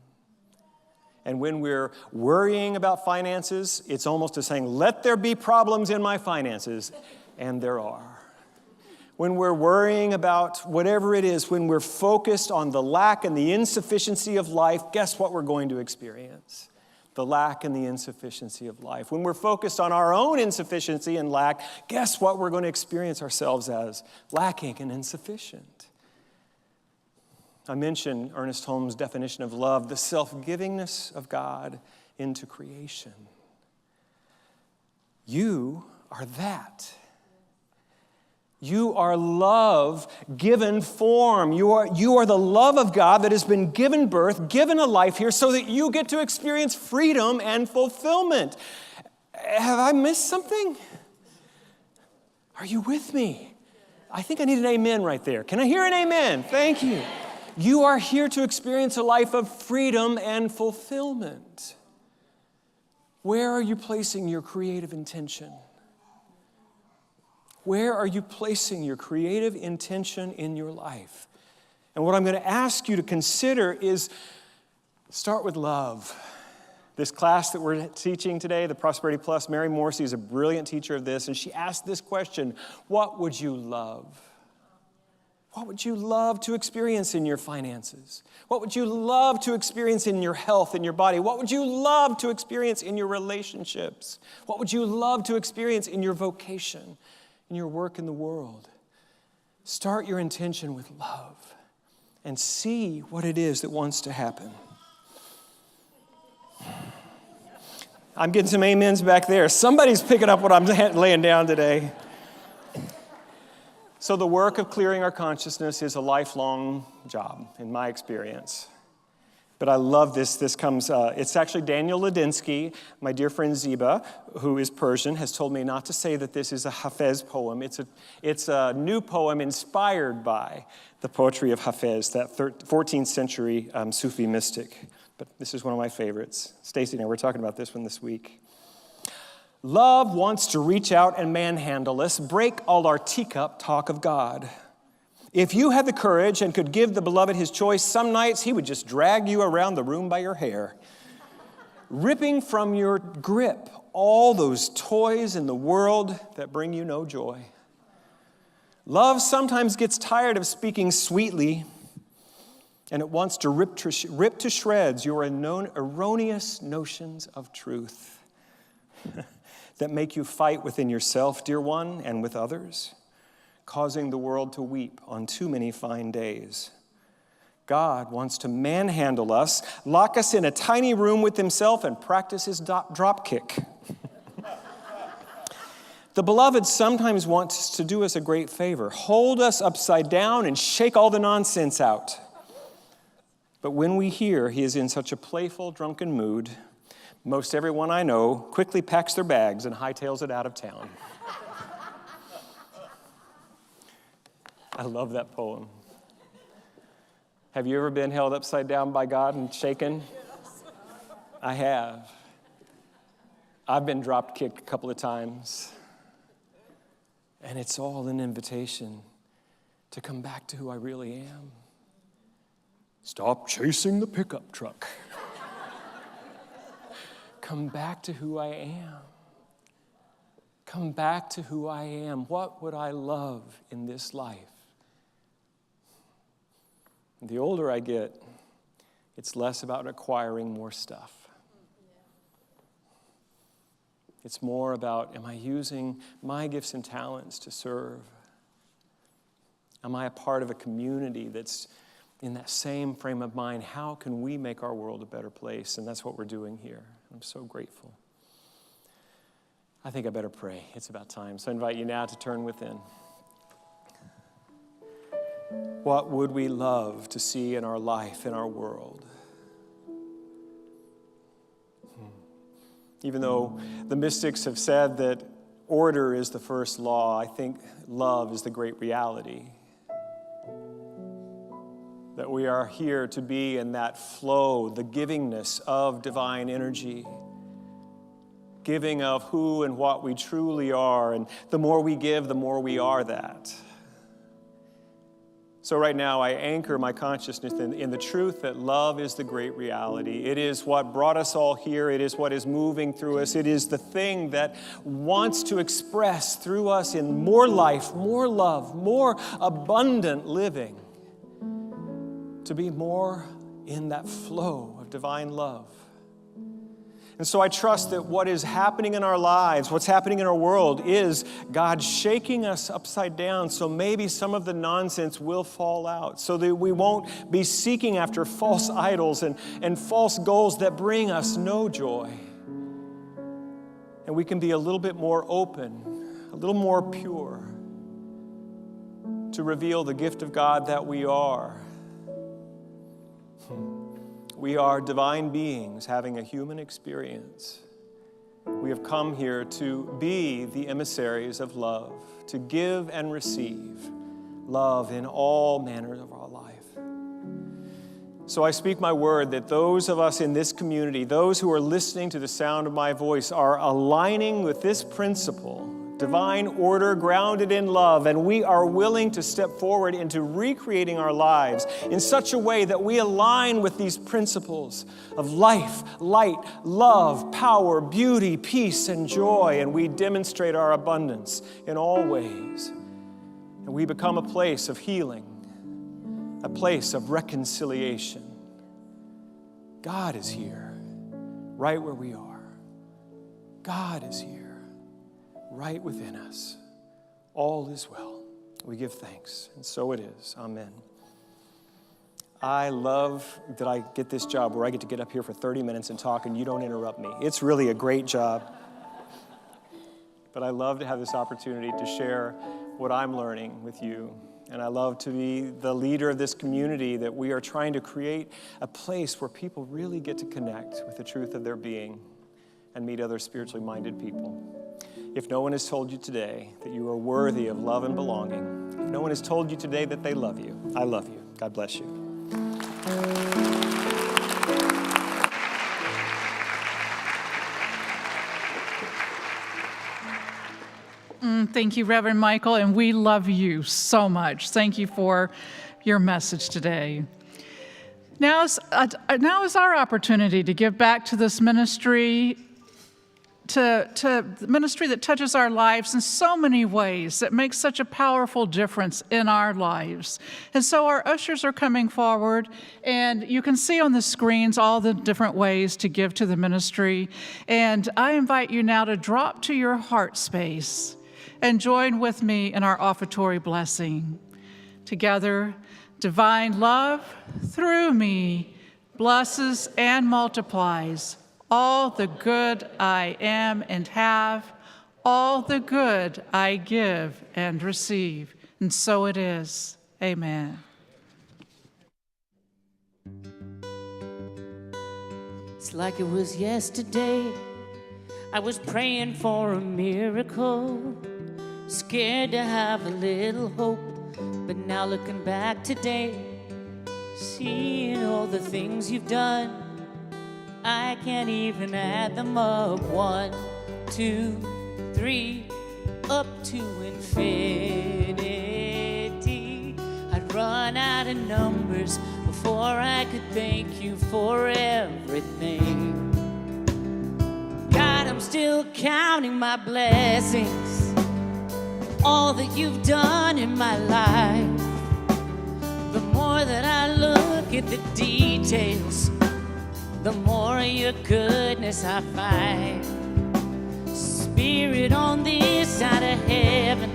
And when we're worrying about finances, it's almost as saying, let there be problems in my finances. And there are. When we're worrying about whatever it is, when we're focused on the lack and the insufficiency of life, guess what we're going to experience? the lack and the insufficiency of life. When we're focused on our own insufficiency and lack, guess what we're going to experience ourselves as? Lacking and insufficient. I mentioned Ernest Holmes' definition of love, the self-givingness of God into creation. You are that. You are love given form. You are the love of God that has been given birth, given a life here so that you get to experience freedom and fulfillment. Have I missed something? Are you with me? I think I need an amen right there. Can I hear an amen? Thank you. You are here to experience a life of freedom and fulfillment. Where are you placing your creative intention? Where are you placing your creative intention in your life? And what I'm going to ask you to consider is start with love. This class that we're teaching today, the Prosperity Plus, Mary Morrissey is a brilliant teacher of this, and she asked this question: what would you love? What would you love to experience in your finances? What would you love to experience in your health, in your body? What would you love to experience in your relationships? What would you love to experience in your vocation, in your work in the world? Start your intention with love and see what it is that wants to happen. I'm getting some amens back there. Somebody's picking up what I'm laying down today. So the work of clearing our consciousness is a lifelong job, in my experience. But I love this. This comes, it's actually Daniel Ladinsky. My dear friend Ziba, who is Persian, has told me not to say that this is a Hafez poem. It's a new poem inspired by the poetry of Hafez, that 14th century Sufi mystic. But this is one of my favorites. Stacy and I were talking about this one this week. Love wants to reach out and manhandle us, break all our teacup talk of God. If you had the courage and could give the beloved his choice, some nights he would just drag you around the room by your hair, ripping from your grip all those toys in the world that bring you no joy. Love sometimes gets tired of speaking sweetly, and it wants to rip to shreds your erroneous notions of truth that make you fight within yourself, dear one, and with others, causing the world to weep on too many fine days. God wants to manhandle us, lock us in a tiny room with himself, and practice his drop kick. The beloved sometimes wants to do us a great favor, hold us upside down and shake all the nonsense out. But when we hear he is in such a playful, drunken mood, most everyone I know quickly packs their bags and hightails it out of town. I love that poem. Have you ever been held upside down by God and shaken? I have. I've been drop kicked a couple of times. And it's all an invitation to come back to who I really am. Stop chasing the pickup truck. Come back to who I am. Come back to who I am. What would I love in this life? The older I get, it's less about acquiring more stuff. It's more about, am I using my gifts and talents to serve? Am I a part of a community that's in that same frame of mind? How can we make our world a better place? And that's what we're doing here. I'm so grateful. I think I better pray. It's about time. So I invite you now to turn within. What would we love to see in our life, in our world? Even though the mystics have said that order is the first law, I think love is the great reality. That we are here to be in that flow, the givingness of divine energy. Giving of who and what we truly are. And the more we give, the more we are that. So right now, I anchor my consciousness in the truth that love is the great reality. It is what brought us all here. It is what is moving through us. It is the thing that wants to express through us in more life, more love, more abundant living. To be more in that flow of divine love. And so I trust that what is happening in our lives, what's happening in our world, is God shaking us upside down, so maybe some of the nonsense will fall out, so that we won't be seeking after false idols and false goals that bring us no joy. And we can be a little bit more open, a little more pure, to reveal the gift of God that we are. We are divine beings having a human experience. We have come here to be the emissaries of love, to give and receive love in all manners of our life. So I speak my word that those of us in this community, those who are listening to the sound of my voice, are aligning with this principle, divine order grounded in love, and we are willing to step forward into recreating our lives in such a way that we align with these principles of life, light, love, power, beauty, peace, and joy, and we demonstrate our abundance in all ways. And we become a place of healing, a place of reconciliation. God is here, right where we are. God is here, right within us. All is well. We give thanks, and so it is. Amen. I love that I get this job where I get to get up here for 30 minutes and talk, and you don't interrupt me. It's really a great job. But I love to have this opportunity to share what I'm learning with you. And I love to be the leader of this community, that we are trying to create a place where people really get to connect with the truth of their being and meet other spiritually minded people. If no one has told you today that you are worthy of love and belonging, if no one has told you today that they love you, I love you. God bless you. Thank you, Reverend Michael, and we love you so much. Thank you for your message today. Now is our opportunity to give back to this ministry, to the ministry that touches our lives in so many ways, that makes such a powerful difference in our lives. And so our ushers are coming forward, and you can see on the screens all the different ways to give to the ministry. And I invite you now to drop to your heart space and join with me in our offertory blessing. Together, divine love through me blesses and multiplies all the good I am and have, all the good I give and receive. And so it is. Amen. It's like it was yesterday. I was praying for a miracle, scared to have a little hope. But now looking back today, seeing all the things you've done, I can't even add them up. 1, 2, 3, up to infinity. I'd run out of numbers before I could thank you for everything. God, I'm still counting my blessings, all that you've done in my life. The more that I look at the details, the more of your goodness I find. Spirit on this side of heaven,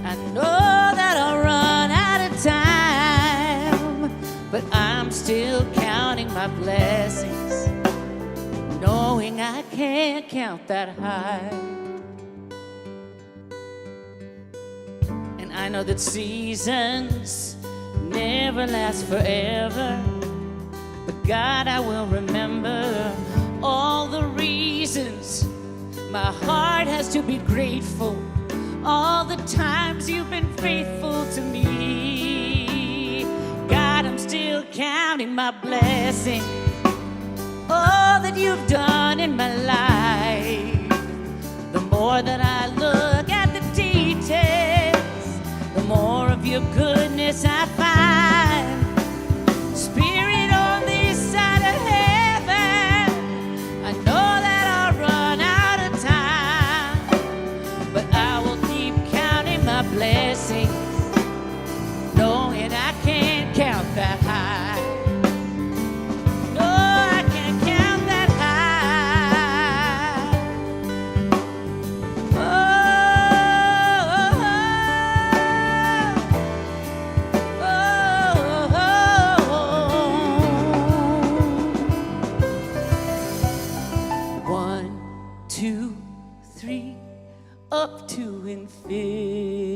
I know that I'll run out of time, but I'm still counting my blessings, knowing I can't count that high. And I know that seasons never last forever, but God, I will remember all the reasons my heart has to be grateful, all the times you've been faithful to me. God, I'm still counting my blessings, all that you've done in my life. The more that I look at the details, the more of your goodness I find. Spirit on this side of heaven, I know that I'll run out of time, but I will keep counting my blessings, knowing I can't count that high. No, I can't count that high.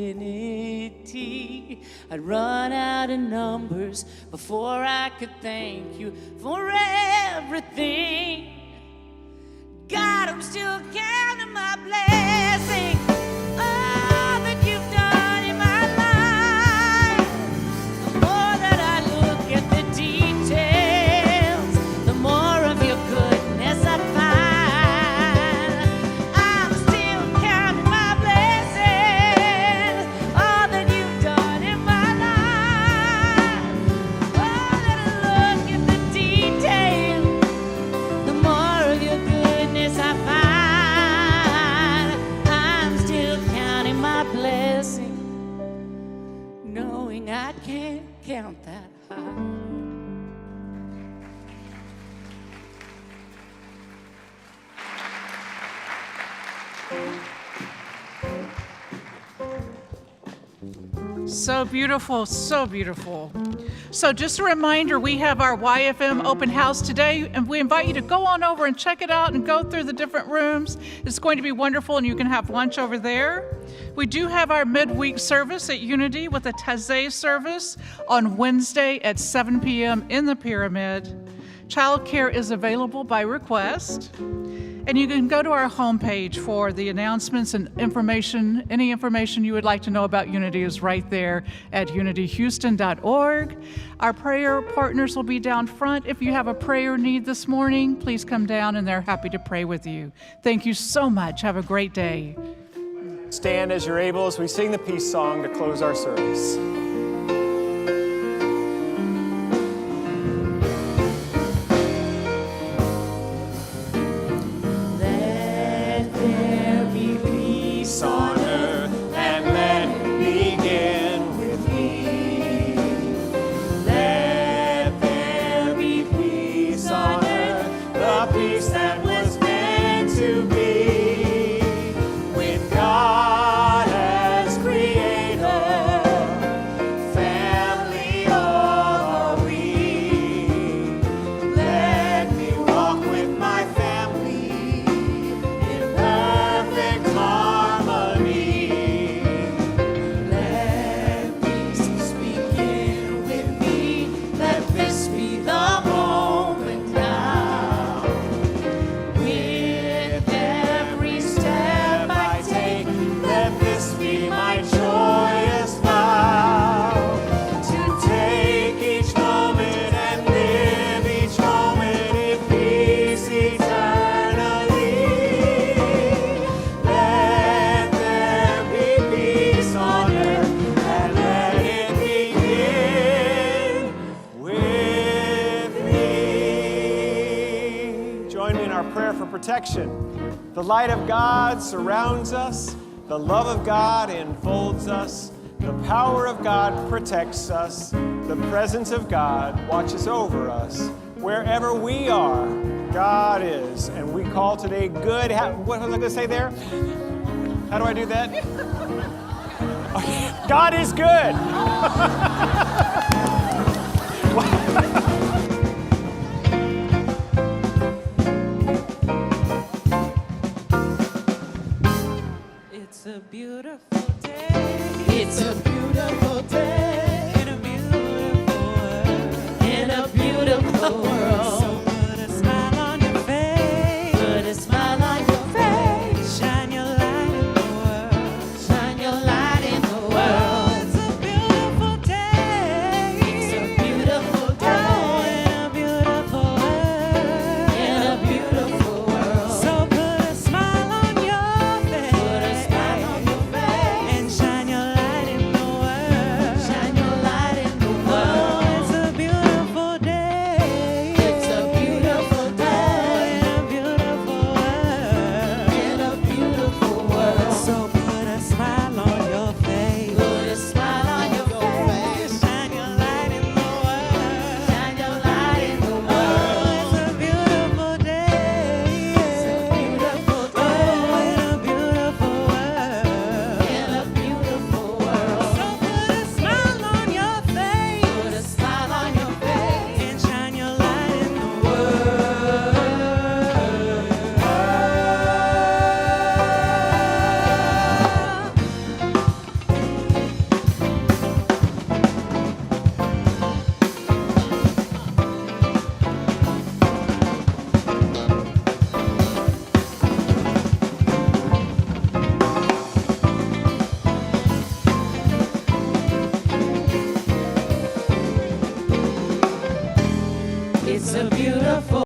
infinity. I'd run out of numbers before I could thank you for everything. God, I'm still counting my blessings. All that you've done in my life. The more that I look at the details, the more of your goodness I find. I'm still counting my blessings. All that you've done in my life. Oh, that I look at the details, the more of your goodness I find. I'm still counting my blessings, knowing I can't count that high. So beautiful, so beautiful. So just a reminder, we have our YFM open house today, and we invite you to go on over and check it out and go through the different rooms. It's going to be wonderful, and you can have lunch over there. We do have our midweek service at Unity with a Taizé service on Wednesday at 7 p.m. in the Pyramid. Childcare is available by request. And you can go to our homepage for the announcements and information. Any information you would like to know about Unity is right there at unityhouston.org. Our prayer partners will be down front. If you have a prayer need this morning, please come down and they're happy to pray with you. Thank you so much. Have a great day. Stand as you're able as we sing the peace song to close our service. Let there be peace on earth, and let it begin with me. Let there be peace on earth, the peace that was meant to be. With God as creator, family all are we. Let me walk with my family in perfect harmony. Let peace begin with me. Let this be the moment now. With every step I take, let this be my joyous vow. To take each moment and live each moment in peace eternally. Let there be peace on earth, and let it begin with me. Join me in our prayer for protection. The light of God surrounds us. The love of God enfolds us. The power of God protects us. The presence of God watches over us. Wherever we are, God is. And we call today good. What was I going to say there? How do I do that? Okay. God is good. It's a beautiful day. It's a beautiful day. In a beautiful world. In a beautiful world. So put a smile on your face. Put a smile on your face. Shine your light in the world. Shine your light in the world. It's a beautiful day. beautiful